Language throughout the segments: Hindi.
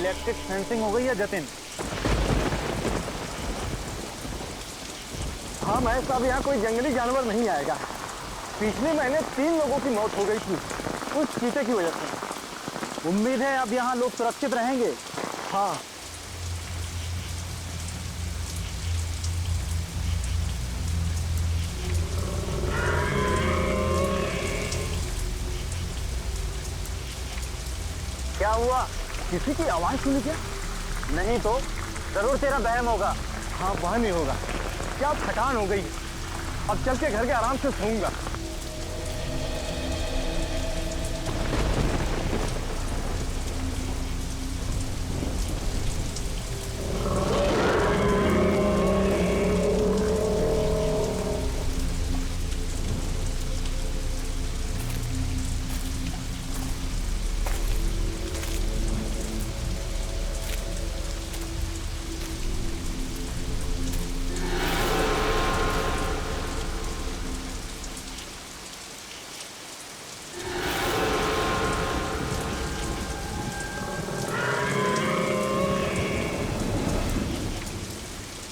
इलेक्ट्रिक फेंसिंग हो गई है जतिन? हाँ महेश साहब, यहाँ कोई जंगली जानवर नहीं आएगा। पिछले महीने 3 लोगों की मौत हो गई थी उस चीते की वजह से। उम्मीद है अब यहाँ लोग सुरक्षित रहेंगे। हाँ। क्या हुआ? किसी की आवाज सुनी क्या? नहीं तो जरूर तेरा वहम होगा। हाँ, वह नहीं होगा। क्या थकान हो गई, अब चल के घर के आराम से सोऊंगा।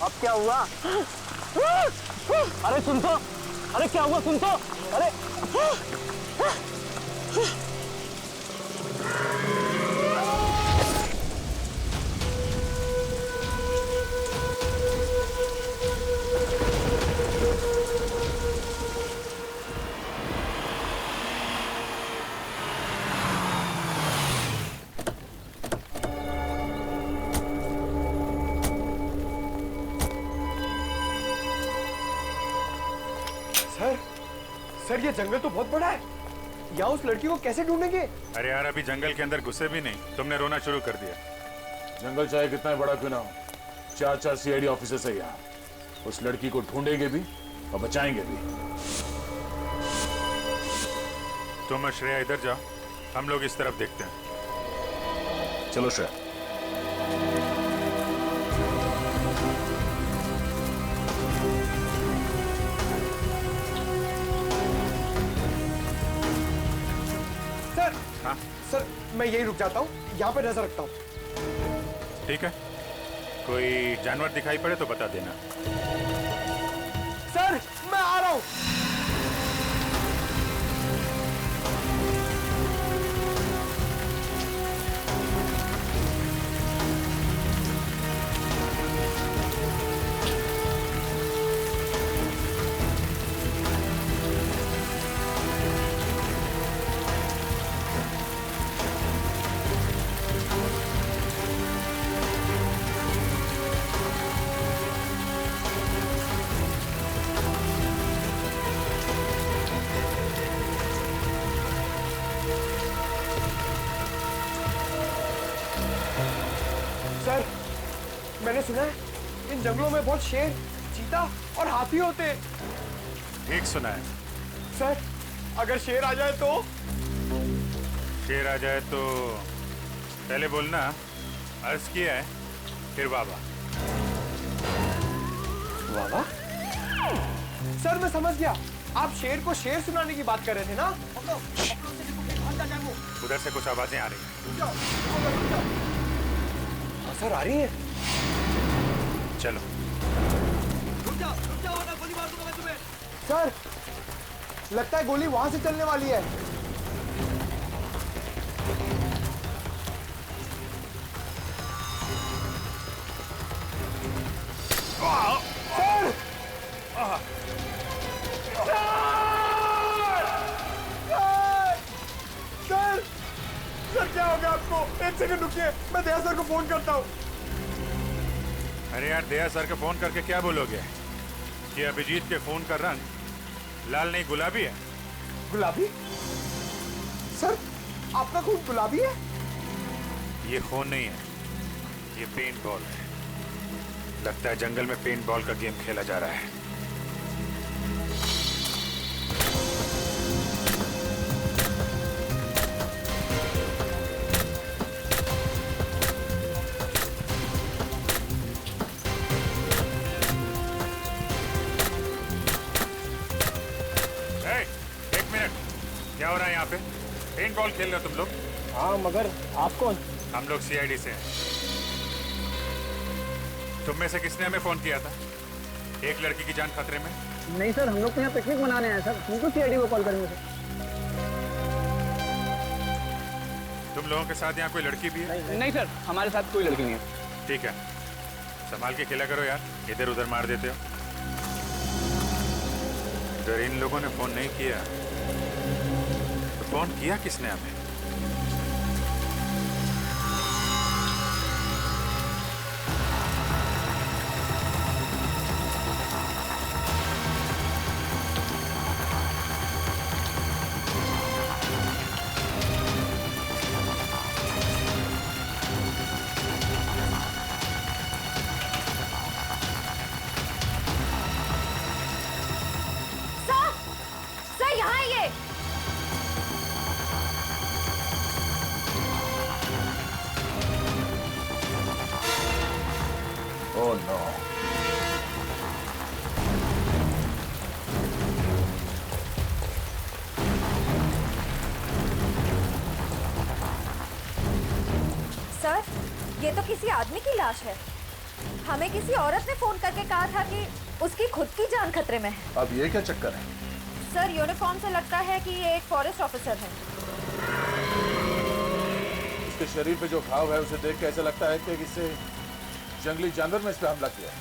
अब क्या हुआ? अरे सुन तो, अरे क्या हुआ सुन तो, अरे सर ये जंगल तो बहुत बड़ा है, यहाँ उस लड़की को कैसे ढूंढेंगे? अरे यार अभी जंगल के अंदर घुसे भी नहीं, तुमने रोना शुरू कर दिया। जंगल चाहे कितना बड़ा क्यों ना हो, 4 सीआईडी ऑफिसर्स है यहाँ। उस लड़की को ढूंढेंगे भी और बचाएंगे भी। तुम और श्रेया इधर जाओ, हम लोग इस तरफ देखते हैं। चलो श्रेया। हाँ? सर मैं यही रुक जाता हूँ, यहाँ पे नजर रखता हूँ। ठीक है, कोई जानवर दिखाई पड़े तो बता देना। सर मैं आ रहा हूँ। सर मैंने सुना है इन जंगलों में बहुत शेर, चीता और हाथी होते हैं। ठीक सुना है। सर अगर शेर आ जाए तो? शेर आ जाए तो पहले बोलना अर्ज किया है, फिर बाबा। बाबा? सर मैं समझ गया, आप शेर को शेर सुनाने की बात कर रहे थे ना? उधर से कुछ आवाजें आ रही हैं। सर आ रही है। चलो। रुक जाओ वरना गोली मार दूंगा मैं तुम्हें। सर लगता है गोली वहां से चलने वाली है। सर! सर! सर क्या हो गया आपको? 1 सेकंड रुकिए, मैं दया सर को फोन करता हूँ। अरे यार दया सर को फोन करके क्या बोलोगे कि अभिजीत के फोन का रंग लाल नहीं गुलाबी है? गुलाबी? सर आपका खून गुलाबी है? ये खून नहीं है, ये पेंट बॉल है। लगता है जंगल में पेंट बॉल का गेम खेला जा रहा है। क्या हो रहा है यहाँ पे? पेंट बॉल खेल रहे हो तुम लोग? हाँ मगर आप कौन? हम लोग सीआईडी से हैं। तुम में से किसने हमें फोन किया था? एक लड़की की जान खतरे में। नहीं सर, हम लोग तो यहाँ पिकनिक मनाने आए सर, तुमको सीआईडी को कॉल करेंगे सर। तुम लोगों के साथ यहाँ कोई लड़की भी है? नहीं सर, हमारे साथ कोई लड़की नहीं है। ठीक है, संभाल के खेला करो यार, इधर उधर मार देते हो। अगर इन लोगों ने फोन नहीं किया तो फोन किया किसने हमें? सर यहाँ है ये। Oh no. सर, ये तो किसी आदमी की लाश है। हमें किसी औरत ने फोन करके कहा था कि उसकी खुद की जान खतरे में है। अब ये क्या चक्कर है? सर, यूनिफॉर्म से लगता है कि ये एक फॉरेस्ट ऑफिसर है। इसके शरीर पे जो घाव है उसे देख के ऐसा लगता है कि किसी जंगली जानवर ने इस पे हमला किया है।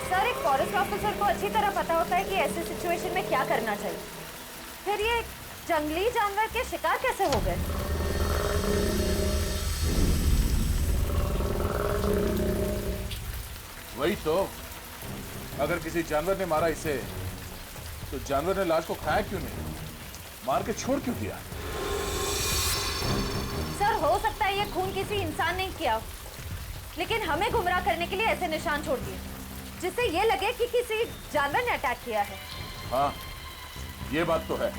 सर, एक फॉरेस्ट ऑफिसर को अच्छी तरह पता होता है कि ऐसे सिचुएशन में क्या करना चाहिए। फिर ये जंगली जानवर के शिकार कैसे हो गए? वही तो, अगर किसी जानवर ने मारा इसे तो जानवर ने लाश को खाया क्यों नहीं, मार के छोड़ क्यों दिया? सर, हो सकता है ये खून किसी इंसान ने किया, लेकिन हमें गुमराह करने के लिए ऐसे निशान छोड़ दिए जिससे ये लगे कि किसी जानवर ने अटैक किया है। हाँ, ये बात तो है।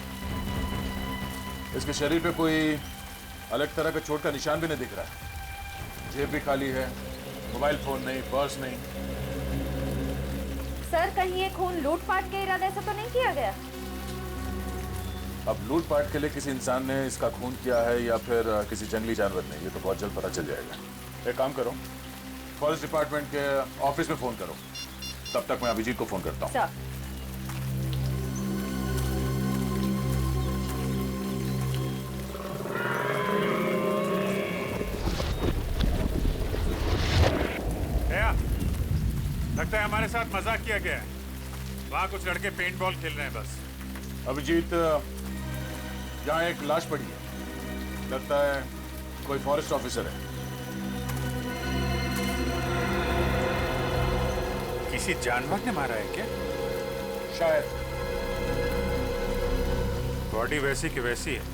इसके शरीर पे कोई अलग तरह का चोट का निशान भी नहीं दिख रहा है। जेब भी खाली है, मोबाइल फोन नहीं, पर्स नहीं। सर, कहीं ये खून लूटपाट के इरादे से तो नहीं किया गया? अब लूटपाट के लिए किसी इंसान ने इसका खून किया है या फिर किसी जंगली जानवर ने, ये तो बहुत जल्द पता चल जाएगा। एक काम करो, फॉरेस्ट डिपार्टमेंट के ऑफिस में फोन करो, तब तक मैं अभिजीत को फोन करता हूँ। सर, लगता है हमारे साथ मजाक किया गया है। वहां कुछ लड़के पेंट बॉल खेल रहे हैं बस। अभिजीत, यहाँ एक लाश पड़ी है, लगता है कोई फॉरेस्ट ऑफिसर है। किसी जानवर ने मारा है क्या? शायद। बॉडी वैसी की वैसी है,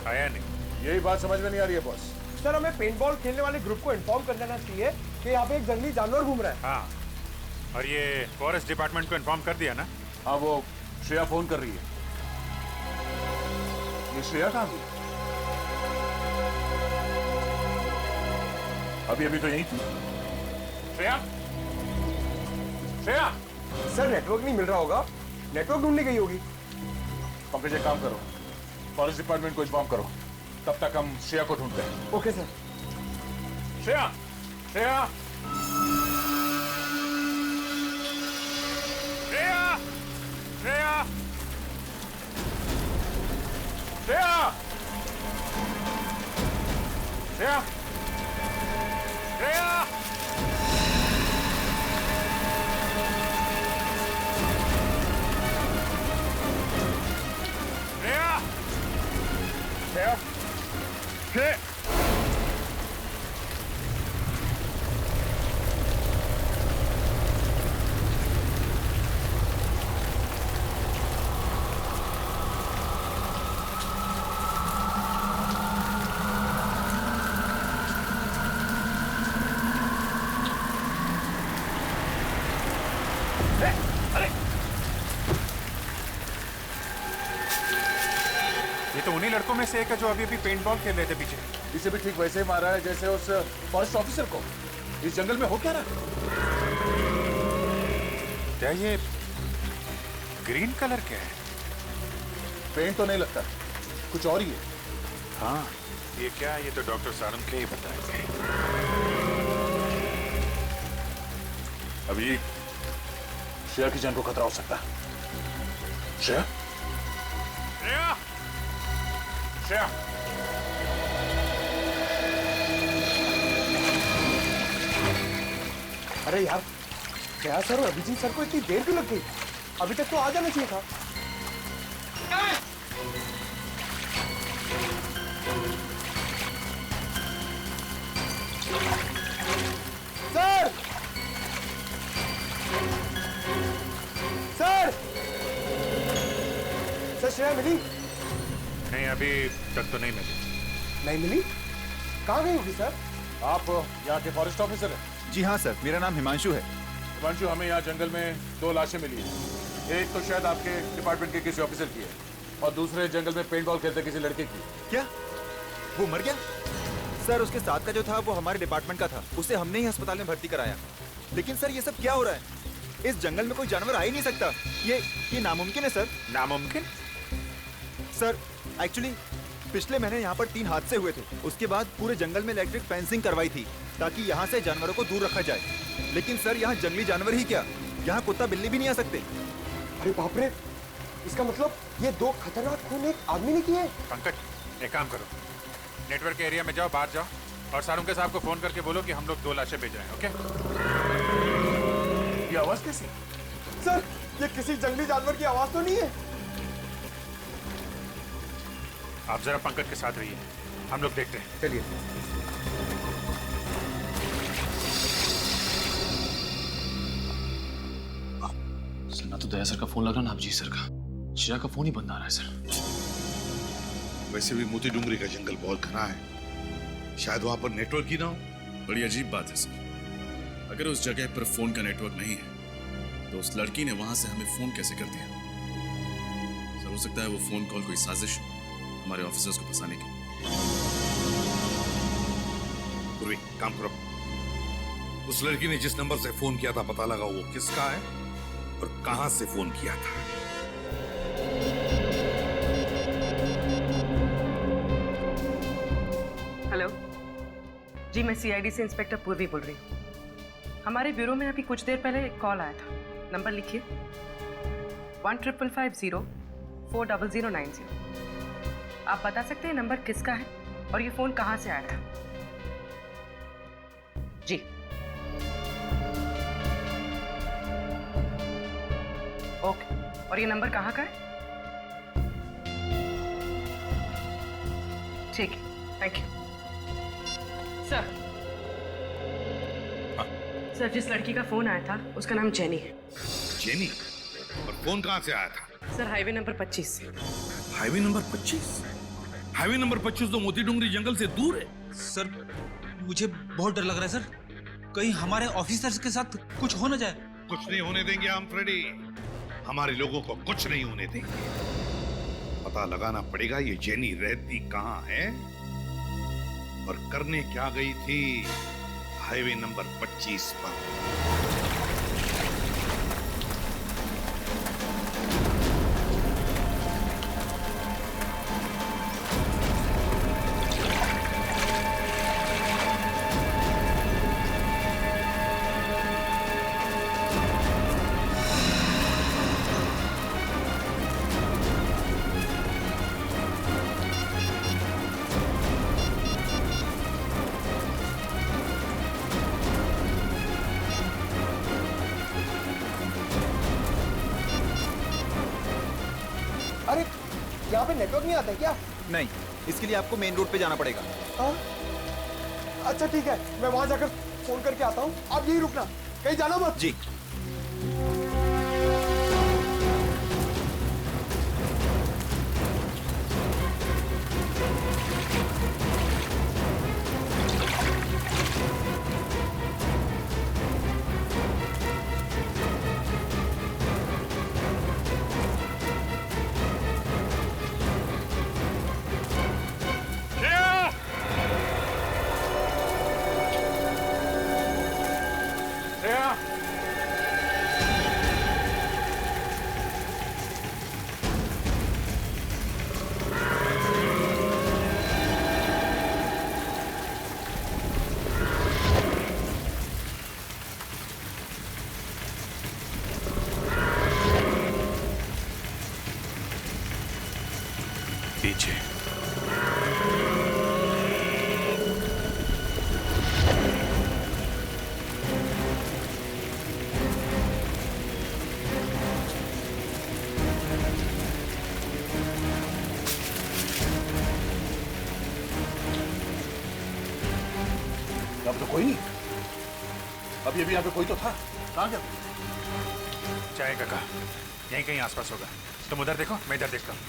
खाया नहीं। यही बात समझ में नहीं आ रही है बॉस। सर, हमें पेंटबॉल खेलने वाले ग्रुप को इन्फॉर्म कर देना चाहिए कि यहाँ पे एक जंगली जानवर घूम रहा है। हाँ, और ये फॉरेस्ट डिपार्टमेंट को इन्फॉर्म कर दिया ना? हाँ, वो श्रेया फोन कर रही है। ये श्रेया कहाँ गई? अभी अभी तो यही थी। श्रेया, श्रेया। सर, नेटवर्क नहीं मिल रहा होगा, नेटवर्क ढूंढने गई होगी। पंकज, एक काम करो, फॉरेस्ट डिपार्टमेंट को इन्फॉर्म करो, तब तक हम श्रेया को ढूंढते हैं। Okay sir. श्रेया, श्रेया, श्रेया, श्रेया, श्रेया, श्रेया, श्रेया। श्रेया, श्रेया। ये तो उन्हीं लड़कों में से एक है जो अभी अभी पेंट बॉल खेल रहे थे पीछे। इसे भी ठीक वैसे ही मारा है जैसे उस फॉरेस्ट ऑफिसर को। इस जंगल में हो क्या रहा? क्या ये ग्रीन कलर क्या है? पेंट तो नहीं लगता, कुछ और ही है। हाँ, ये क्या है, ये तो डॉक्टर सारंग के ही बताएंगे। अभी श्रेया की जान को खतरा हो सकता है। श्रेया, श्रेया, श्रेया, अरे यार, श्रेया सर और अभिजीत सर को इतनी देर क्यों लग गई? अभी तक तो आ जाना चाहिए था। सर, सर, सर श्रेया मिली? नहीं, अभी तक तो नहीं मिली। नहीं मिली? कहाँ गई होगी सर? आप यहाँ के फॉरेस्ट ऑफिसर हैं? जी हाँ सर, मेरा नाम हिमांशु है। हिमांशु, हमें यहाँ जंगल में 2 लाशें मिली हैं। एक तो शायद आपके डिपार्टमेंट के किसी ऑफिसर की है और दूसरे जंगल में पेंट बॉल खेलते किसी लड़के की। क्या वो मर गया? सर उसके साथ का जो था वो हमारे डिपार्टमेंट का था, उसे हमने ही अस्पताल में भर्ती कराया। लेकिन सर ये सब क्या हो रहा है? इस जंगल में कोई जानवर आ ही नहीं सकता। ये नामुमकिन है सर। नामुमकिन? सर एक्चुअली पिछले महीने यहाँ पर 3 हादसे हुए थे। उसके बाद पूरे जंगल में इलेक्ट्रिक फेंसिंग करवाई थी ताकि यहाँ से जानवरों को दूर रखा जाए। लेकिन सर यहाँ जंगली जानवर ही क्या, यहाँ कुत्ता बिल्ली भी नहीं आ सकते। अरे बाप रे, इसका मतलब ये 2 खतरनाक खून एक आदमी ने किए। पंकज, एक काम करो, नेटवर्क के एरिया में जाओ, बाहर जाओ और सारुंग के साहब को फोन करके बोलो कि हम लोग 2 लाशें भेज रहे हैं। ओके? ये आवाज कैसी? सर, ये किसी जंगली जानवर की आवाज तो नहीं है? आप जरा पंकज के साथ रहिए, हम लोग देखते हैं। चलिए। सर ना तो दया सर का फोन लग रहा ना अभिजीत सर का, श्रेया का फोन ही बंद आ रहा है सर। वैसे भी मोती डूंगरी का जंगल बहुत घना है, शायद वहां पर नेटवर्क ही ना हो। बड़ी अजीब बात है सर, अगर उस जगह पर फोन का नेटवर्क नहीं है तो उस लड़की ने वहां से हमें फोन कैसे कर दिया? सर हो सकता है वो फोन कॉल कोई साजिश हो हमारे ऑफिसर्स को फंसाने की। पूर्वी, काम करो, उस लड़की ने जिस नंबर से फोन किया था पता लगा वो किसका है और कहां से फोन किया था। हेलो जी, मैं सीआईडी से इंस्पेक्टर पूर्वी बोल रही हूँ। हमारे ब्यूरो में अभी कुछ देर पहले एक कॉल आया था। नंबर लिखिए 1550-40090। आप बता सकते हैं नंबर किसका है और ये फोन कहाँ से आया था? जी ओके, और ये नंबर कहाँ का है? ठीक है, थैंक यू सर। सर, जिस लड़की का फोन आया था उसका नाम जेनी है। जेनी? और फोन कहां से आया था? सर, हाईवे नंबर 25 से। Highway number 25? हाईवे नंबर 25 तो मोती डूंगरी जंगल से दूर है। सर मुझे बहुत डर लग रहा है सर, कहीं हमारे ऑफिसर्स के साथ कुछ हो ना जाए। कुछ नहीं होने देंगे हम फ्रेडी, हमारे लोगों को कुछ नहीं होने देंगे। पता लगाना पड़ेगा ये जेनी रहती कहाँ है और करने क्या गई थी हाईवे नंबर 25 पर। अरे यहाँ पे नेटवर्क नहीं आता है क्या? नहीं, इसके लिए आपको मेन रोड पे जाना पड़ेगा। हाँ? अच्छा ठीक है, मैं वहां जाकर फोन करके आता हूँ, आप यही रुकना, कहीं जाना मत। जी। श्रेया! अब तो कोई नहीं। अभी अभी यहाँ पे कोई तो था, कहाँ गया? चाय काका यहीं कहीं आसपास होगा। तुम उधर देखो, मैं इधर देखता हूँ।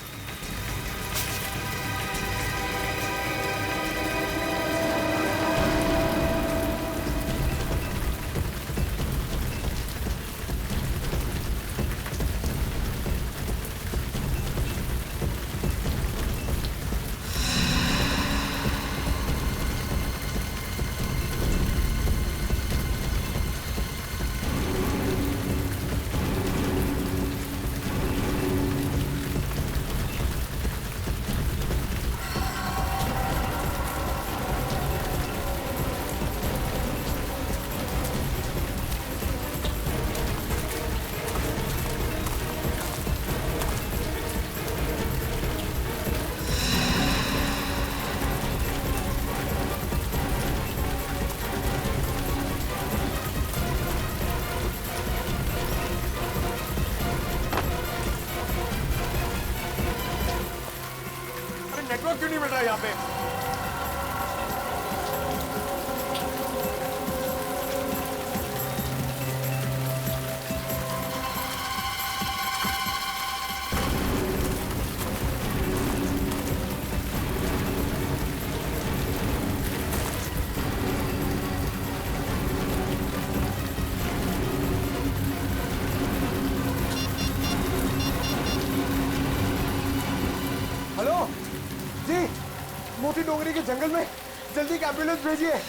नेटवर्क क्यों नहीं मिल रहा है यहाँ पे? हेलो जी, मोती डोंगरी के जंगल में जल्दी एक एम्बुलेंस भेजिए।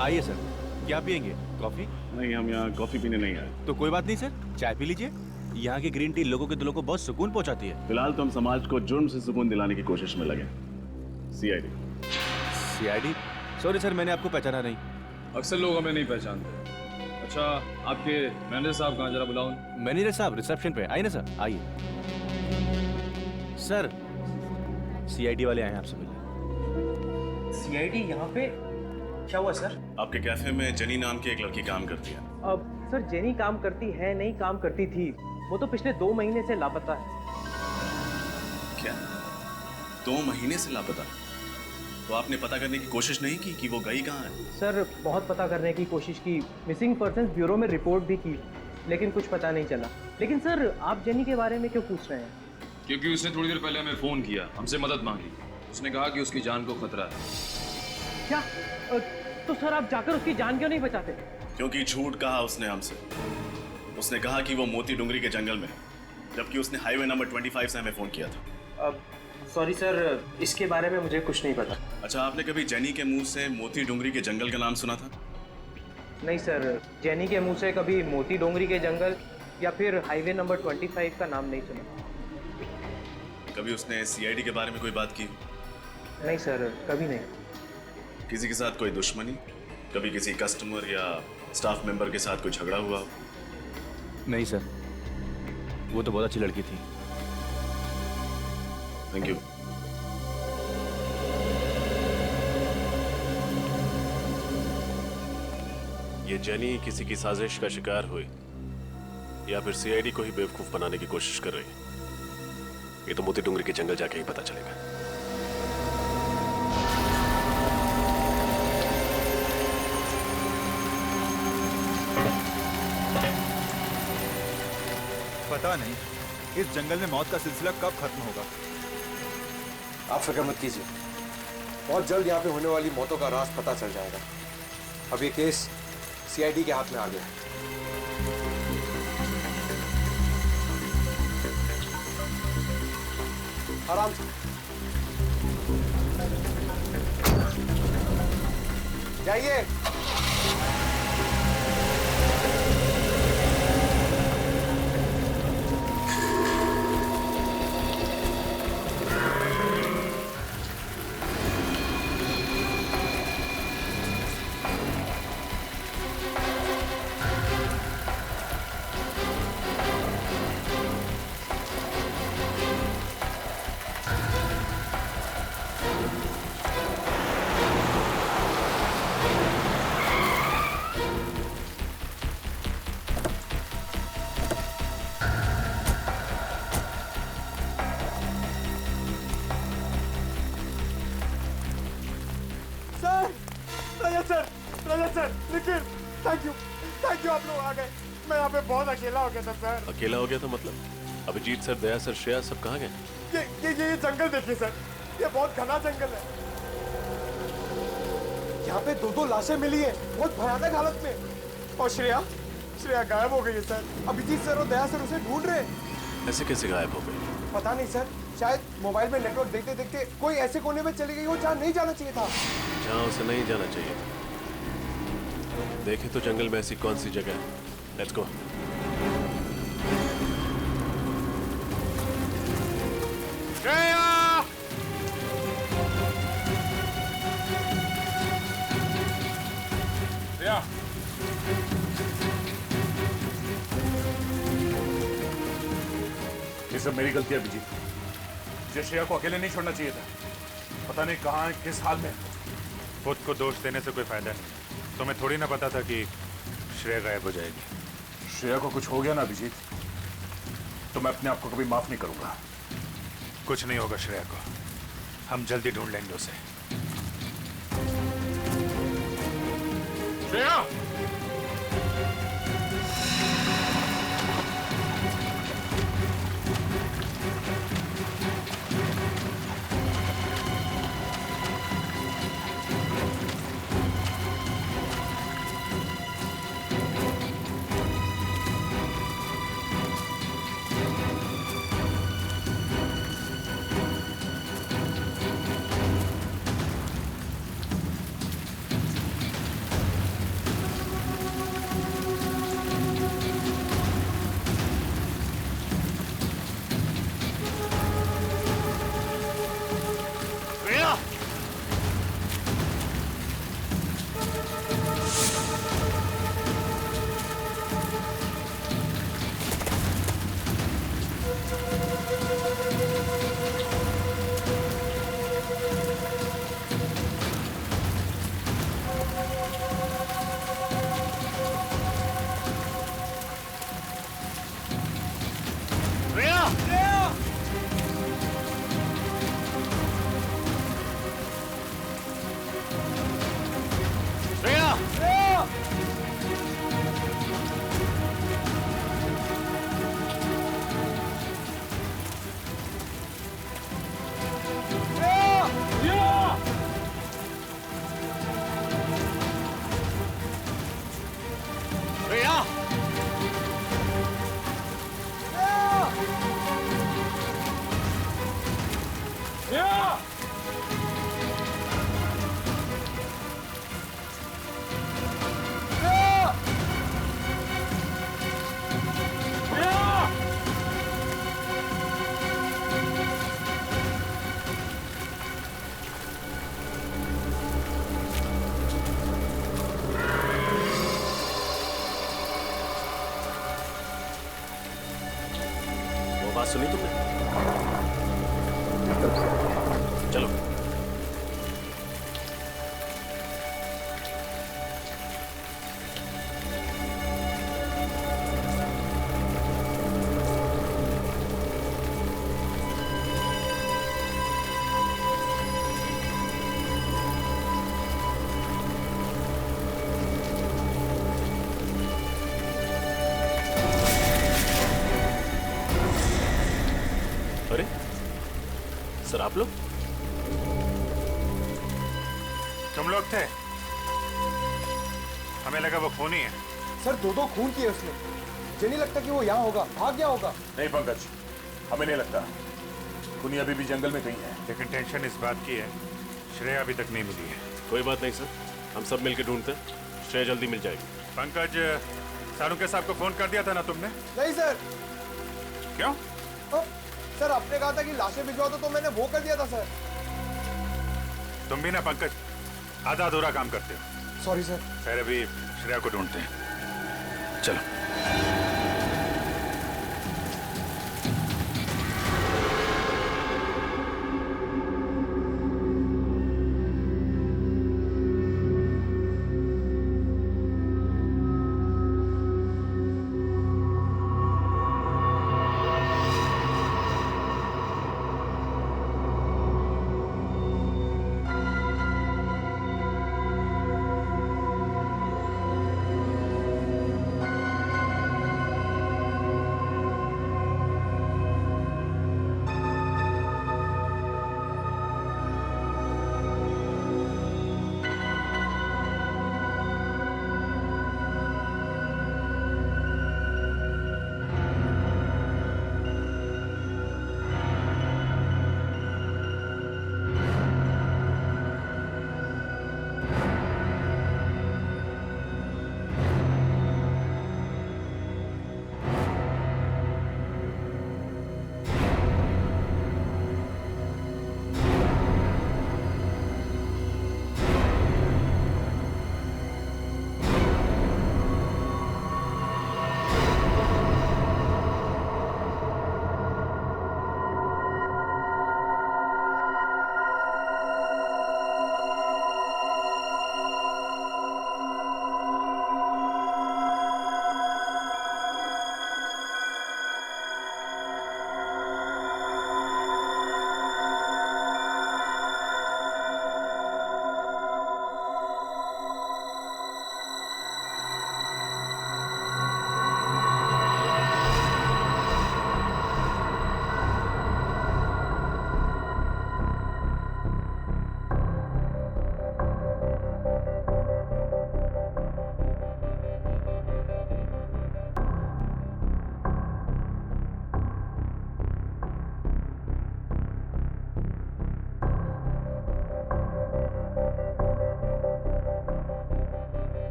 आइए सर, क्या पियेंगे? कॉफी? नहीं, हम यहाँ कॉफी पीने नहीं आए। तो कोई बात नहीं सर, चाय पी लीजिए। यहाँ की ग्रीन टी लोगों के दिलों को बहुत सुकून पहुँचाती है। फिलहाल तो हम समाज को जुर्म से सुकून दिलाने की कोशिश में लगे। सीआईडी। सीआईडी? सॉरी सर, मैंने आपको पहचाना नहीं। अक्सर लोग हमें नहीं पहचानते। अच्छा, आपके मैनेजर साहब कहाँ, जरा बुलाओ। मैनेजर साहब रिसेप्शन पे। आइए ना सर, आइए। सर, सीआईडी वाले आए हैं आपसे मिलने। सीआईडी यहाँ पे? क्या हुआ सर? आपके कैफे में जेनी नाम की एक लड़की काम करती है। अब सर, जेनी काम करती है नहीं, काम करती थी। वो तो पिछले 2 महीने से लापता है। क्या? 2 महीने से लापता? तो आपने पता करने की कोशिश नहीं की कि वो गई कहाँ है? सर, बहुत पता करने की कोशिश की, मिसिंग पर्सन्स ब्यूरो में रिपोर्ट भी की, लेकिन कुछ पता नहीं चला। लेकिन सर, आप जेनी के बारे में क्यों पूछ रहे हैं? क्योंकि उसने थोड़ी देर पहले हमें फोन किया, हमसे मदद मांगी। उसने कहा कि उसकी जान को खतरा है। क्या? तो सर, आप जाकर उसकी जान क्यों नहीं बचाते? क्योंकि झूठ कहा उसने हमसे। उसने कहा कि वो मोती डूंगरी के जंगल में, जबकि उसने हाईवे नंबर 25 से हमें फोन किया था। अब सॉरी सर, इसके बारे में मुझे कुछ नहीं पता। अच्छा, आपने कभी जेनी के मुंह से मोती डूंगरी के जंगल का नाम सुना था? नहीं सर, जेनी के मुंह से कभी मोती डोंगरी के जंगल या फिर हाईवे नंबर 25 का नाम नहीं सुना। कभी उसने सीआईडी के बारे में कोई बात की? नहीं सर, कभी नहीं। किसी के साथ कोई दुश्मनी? कभी किसी कस्टमर या स्टाफ मेंबर के साथ कोई झगड़ा हुआ? नहीं सर, वो तो बहुत अच्छी लड़की थी। Thank you. ये जेनी किसी की साजिश का शिकार हुई या फिर सीआईडी को ही बेवकूफ बनाने की कोशिश कर रही है, ये तो मोती डूंगरी के जंगल जाके ही पता चलेगा। पता नहीं इस जंगल में मौत का सिलसिला कब खत्म होगा। आप फिक्र मत कीजिए, बहुत जल्द यहाँ पे होने वाली मौतों का राज पता चल जाएगा। अब ये केस सीआईडी के हाथ में आ गया है। आराम से जाइए। रजत सर, लेकिन थैंक यू आप लोग आ गए। मैं यहाँ पे बहुत अकेला हो गया था सर। अकेला हो गया था मतलब? अभिजीत सर, दया सर, श्रेया सब कहाँ गए? ये जंगल देखिए सर, ये बहुत घना जंगल है। यहाँ पे 2 लाशें मिली है, बहुत भयानक हालत में। और श्रेया गायब हो गई है सर। अभिजीत सर और दया सर उसे ढूंढ रहे हैं। ऐसे कैसे गायब हो गई? पता नहीं सर, शायद मोबाइल में नेटवर्क देखते देखते कोई ऐसे कोने में चली गई हो जहाँ नहीं जाना चाहिए था। जहाँ उसे नहीं जाना चाहिए था। देखे तो जंगल में ऐसी कौन सी जगह है? Let's go. ये सब मेरी गलती है अभिजीत। मुझे श्रेया को अकेले नहीं छोड़ना चाहिए था। पता नहीं कहाँ किस हाल में। खुद को दोष देने से कोई फायदा नहीं। तुम्हें थोड़ी ना पता था कि श्रेया गायब हो जाएगी। श्रेया को कुछ हो गया ना अभिजीत, तो मैं अपने आप को कभी माफ नहीं करूंगा। कुछ नहीं होगा श्रेया को, हम जल्दी ढूंढ लेंगे उसे। श्रेया! बात सुनी तुमने? चलो। अरे सर, आप लोग? तुम लोग थे? हमें लगा वो खूनी है। सर 2 खून किए उसने। मुझे नहीं लगता कि वो यहाँ होगा, भाग गया होगा। नहीं पंकज, हमें नहीं लगता। खूनी अभी भी जंगल में कहीं है। लेकिन टेंशन इस बात की है, श्रेया अभी तक नहीं मिली है। कोई बात नहीं सर, हम सब मिलकर ढूंढते हैं। श्रेया जल्दी मिल जाएगी। पंकज, सारू के साहब को फोन कर दिया था ना तुमने? नहीं सर। क्यों? सर आपने कहा था कि लाशें भिजवा दो, तो मैंने वो कर दिया था सर। तुम भी ना पंकज आधा अधूरा काम करते हो। Sorry sir. खैर अभी श्रेया को ढूंढते हैं, चलो।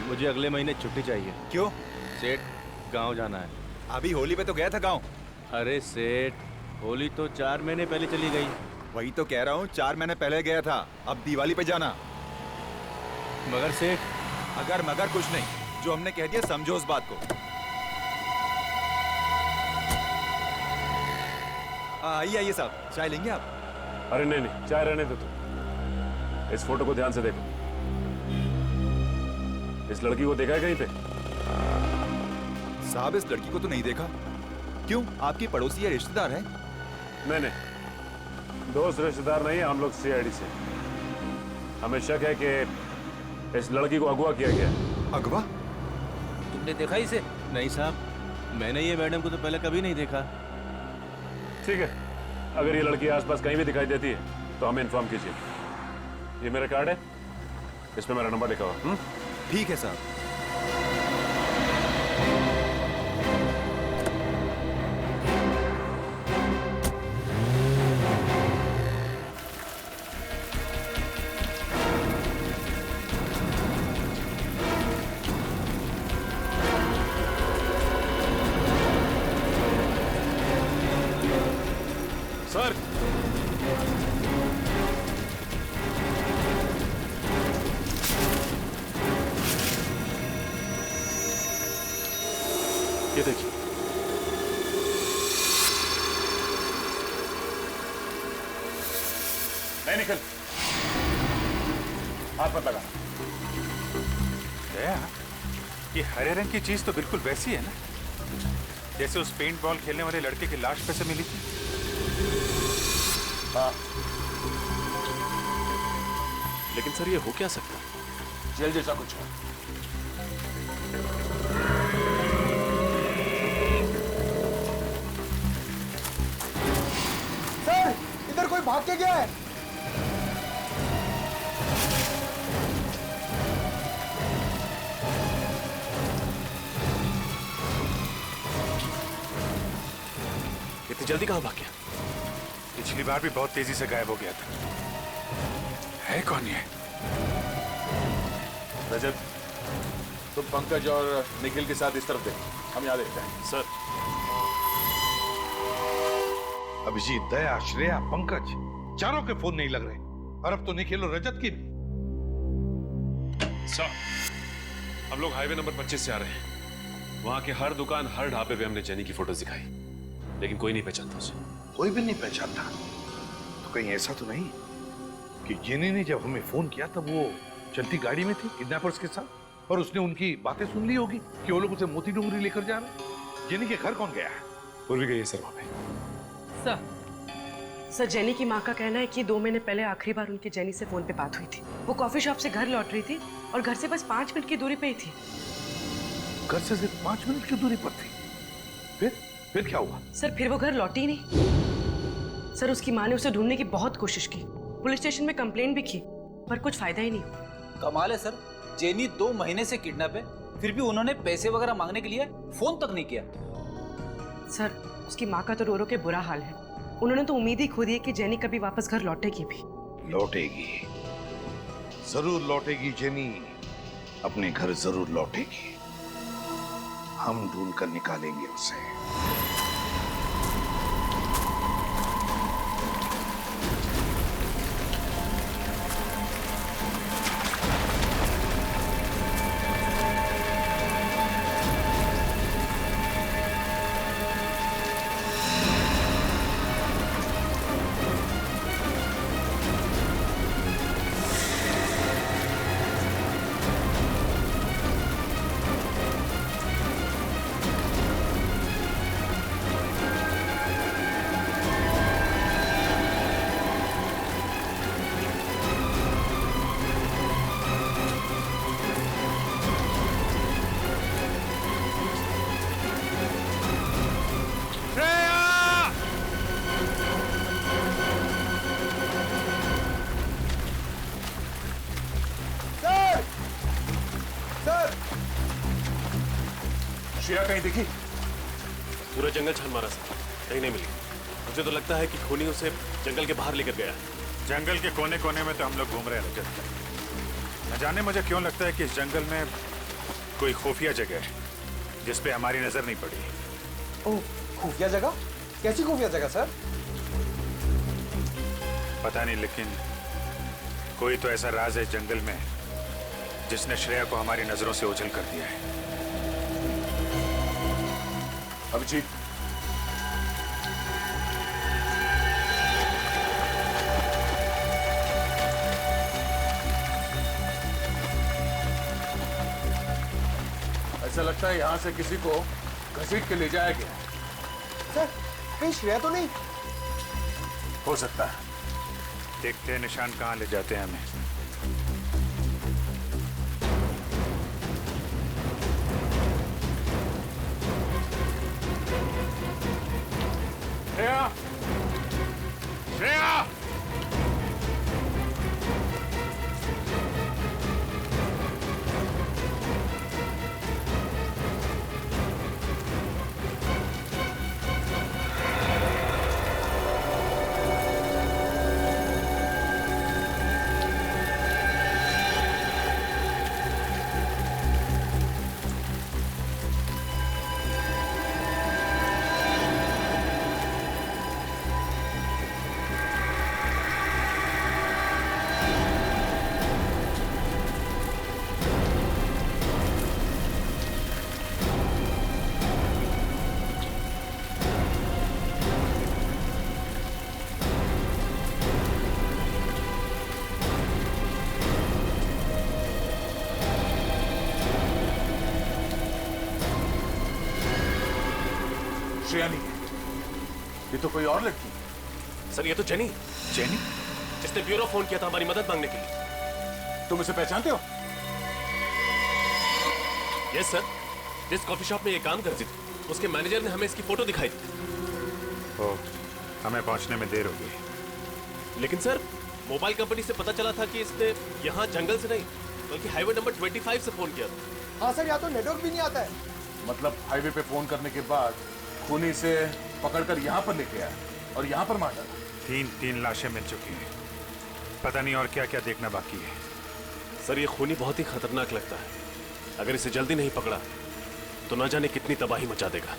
मुझे अगले महीने छुट्टी चाहिए। क्यों? सेठ, गांव जाना है। अभी होली पे तो गया था गांव। अरे सेठ, होली तो 4 महीने पहले चली गई। वही तो कह रहा हूँ, 4 महीने पहले गया था, अब दिवाली पे जाना। मगर सेठ, अगर मगर कुछ नहीं, जो हमने कह दिया समझो उस बात को। आइए आइए साहब, चाय लेंगे आप? अरे नहीं नहीं, चाय रहने दो तुम। इस फोटो को ध्यान से देखो। इस लड़की को देखा है कहीं पे? साहब, इस लड़की को तो नहीं देखा। क्यों, आपकी पड़ोसी या रिश्तेदार है? नहीं नहीं, दोस्त रिश्तेदार नहीं है, हम लोग सीआईडी से। हमें शक है कि इस लड़की को अगवा किया गया। अगवा? तुमने देखा इसे? नहीं साहब, मैंने ये मैडम को तो पहले कभी नहीं देखा। ठीक है, अगर ये लड़की आसपास कहीं भी दिखाई देती है तो हमें इन्फॉर्म कीजिए। ये मेरा कार्ड है, इस पे मेरा नंबर लिखा हुआ। ठीक है साहब। सर, ये देखिए। नहीं निकल, हाथ मत लगा। दया, ये हरे रंग की चीज तो बिल्कुल वैसी है ना, जैसे उस पेंट बॉल खेलने वाले लड़के की लाश पे से मिली थी। हाँ। लेकिन सर, ये हो क्या सकता? जेल जैसा कुछ है। सर, इधर कोई भाग के गया है। इतनी जल्दी कहाँ भाग गया? पिछली बार भी बहुत तेजी से गायब हो गया था। है कौन ये? रजत, तुम पंकज और निखिल के साथ इस तरफ देखो, हम यहाँ देखते हैं। सर। अभिजीत, दया, श्रेया, पंकज, चारों के फोन नहीं लग रहे, और अब तो निखिल और रजत की भी। सर, हम लोग हाईवे नंबर 25 से आ रहे हैं। वहां के हर दुकान, हर ढाबे पे हमने जेनी की फोटोज दिखाई, लेकिन कोई नहीं पहचानता उसे। कोई भी नहीं पहचानता? तो कहीं ऐसा तो नहीं कि जेनी ने जब हमें फोन किया तब वो चलती गाड़ी में थी किडनैपर्स के साथ, और उसने उनकी बातें सुन ली होगी कि वो लोग उसे मोती डूंगरी लेकर जा रहे हैं। जेनी के घर कौन गया है? पूर्वी गई है सर वहां पे। सर, जेनी की माँ का कहना है कि 2 महीने पहले आखिरी बार उनकी जेनी से फोन पे बात हुई थी। वो कॉफी शॉप से घर लौट रही थी और घर से बस 5 मिनट की दूरी पे ही थी। घर से सिर्फ 5 मिनट की दूरी पर थी? फिर क्या हुआ? सर, फिर वो घर लौटी ही नहीं। सर, उसकी माँ ने उसे ढूंढने की बहुत कोशिश की, पुलिस स्टेशन में कंप्लेंट भी की, पर कुछ फायदा ही नहीं हुआ। कमाल है सर, जेनी 2 महीने से किडनैप है, फिर भी उन्होंने पैसे वगैरह मांगने के लिए फोन तक नहीं किया। सर, उसकी माँ का तो रो रो के बुरा हाल है। उन्होंने तो उम्मीद ही खो दी है कि जेनी कभी वापस घर लौटेगी भी। लौटेगी, जरूर लौटेगी। जेनी अपने घर जरूर लौटेगी। हम ढूंढ कर निकालेंगे उसे। श्रेया कहीं दिखी? पूरा जंगल छान मारा सर, कहीं नहीं मिली। मुझे तो लगता है कि खूनी उसे जंगल के बाहर लेकर गया। जंगल के कोने कोने में तो हम लोग घूम रहे हैं रजत। न जाने मुझे क्यों लगता है कि इस जंगल में कोई खुफिया जगह है जिस पे हमारी नजर नहीं पड़ी। ओह, खुफिया जगह? कैसी खुफिया जगह सर? पता नहीं, लेकिन कोई तो ऐसा राज है जंगल में जिसने श्रेया को हमारी नजरों से ओझल कर दिया है। अभिजीत, ऐसा लगता है यहां से किसी को घसीट के ले जाया गया। सर, कहीं श्रेया तो नहीं? हो सकता है। देखते हैं निशान कहाँ ले जाते हैं हमें। श्रेया! श्रेया! श्रेया नहीं है, ये तो कोई और लड़की है। सर, ये तो जेनी। जेनी? जिसने ब्यूरो फोन किया था हमारी मदद मांगने के लिए। तुम इसे पहचानते हो? यस सर, जिस कॉफी शॉप में ये काम करती थी उसके मैनेजर ने हमें इसकी फोटो दिखाई थी। ओह, हमें पहुंचने में देर हो गई। लेकिन सर, मोबाइल कंपनी से पता चला था कि इसने यहाँ जंगल से नहीं बल्कि हाईवे नंबर 25 से फोन किया था। हाँ सर, यहाँ तो नेटवर्क भी नहीं आता है। मतलब हाईवे पे फोन करने के बाद खूनी से पकड़कर यहाँ पर लेके आया और यहाँ पर मार डाला। तीन लाशें मिल चुकी हैं। पता नहीं और क्या क्या देखना बाकी है। सर, ये खूनी बहुत ही खतरनाक लगता है। अगर इसे जल्दी नहीं पकड़ा तो ना जाने कितनी तबाही मचा देगा।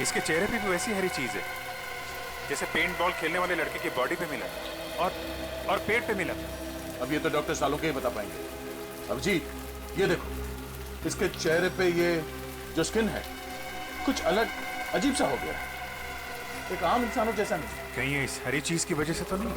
इसके चेहरे पे भी वैसी हरी चीज है जैसे पेंट बॉल खेलने वाले लड़के की बॉडी पे मिला और पेट पे मिला। अब ये तो डॉक्टर सालों के ही बता पाएंगे। अभिजीत, ये देखो, इसके चेहरे पे ये जो स्किन है कुछ अलग अजीब सा हो गया है, एक आम इंसानों जैसा नहीं। कहीं ये इस हरी चीज की वजह से तो नहीं?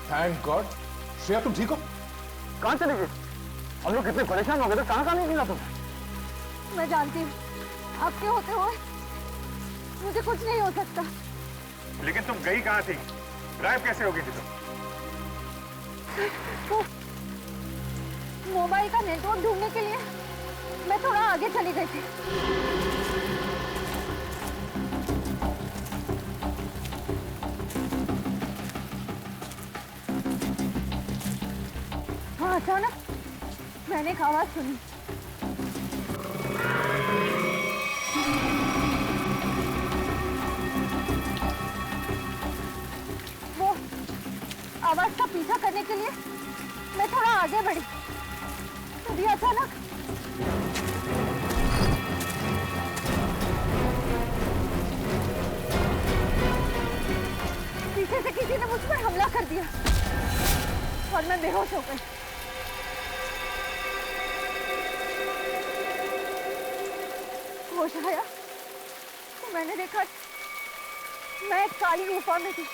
Thank God. श्रेया, तुम ठीक हो? कहाँ चले गए? हम लोग कितने परेशान हो गए थे, कहाँ नहीं मिला तुम? मैं जानती हूँ आपके होते हुए मुझे कुछ नहीं हो सकता। लेकिन तुम गई कहाँ थी? गायब कैसे हो गई थी तुम? मोबाइल का नेटवर्क ढूंढने के लिए मैं थोड़ा आगे चली गई थी। हाँ, अचानक मैंने एक आवाज सुनी। वो आवाज का पीछा करने के लिए मैं थोड़ा आगे बढ़ी, तभी अचानक पीछे से किसी ने मुझ पर हमला कर दिया और मैं बेहोश हो गई। होश आया तो मैंने देखा मैं एक काली गुफा में थी।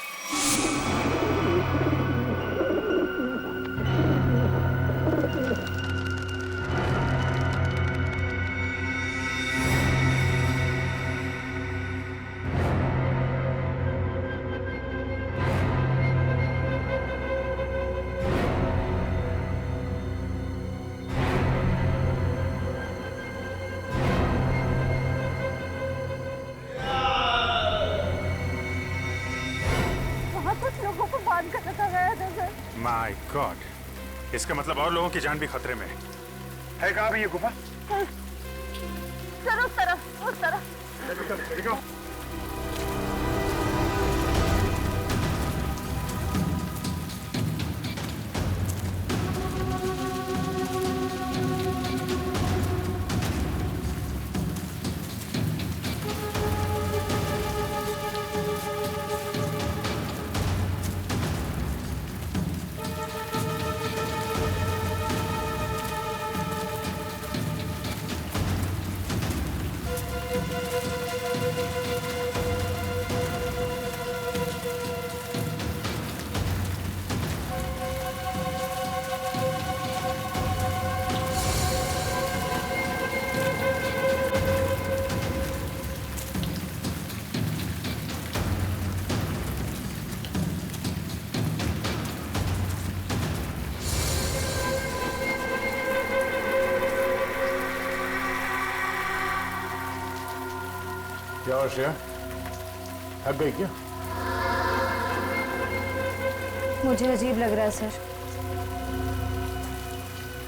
माय गॉड, इसका मतलब और लोगों की जान भी खतरे में है। कहाँ भी ये गुफा? सर उस तरफ। क्या हुआ श्रेया, थक गई क्या? मुझे अजीब लग रहा है सर।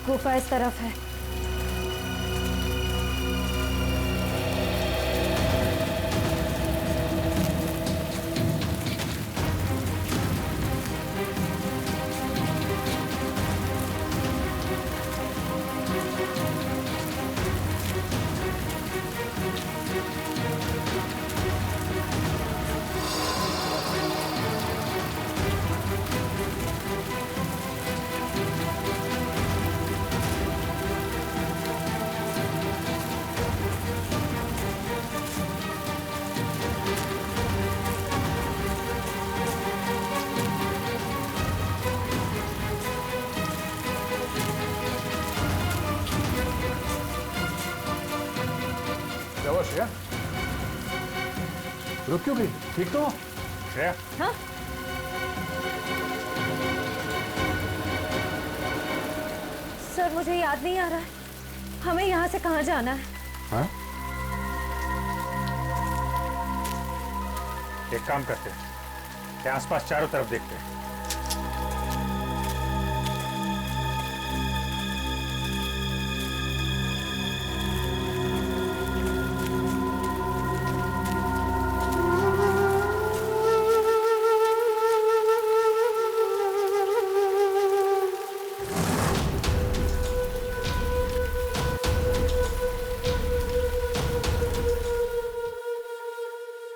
गुफा इस तरफ है। क्या हुआ श्रेया, रुक क्यों गई? ठीक तो हो? श्रेया, हाँ? सर मुझे याद नहीं आ रहा है, हमें यहाँ से कहाँ जाना है? हाँ? एक काम करते हैं, आसपास चारों तरफ देखते हैं।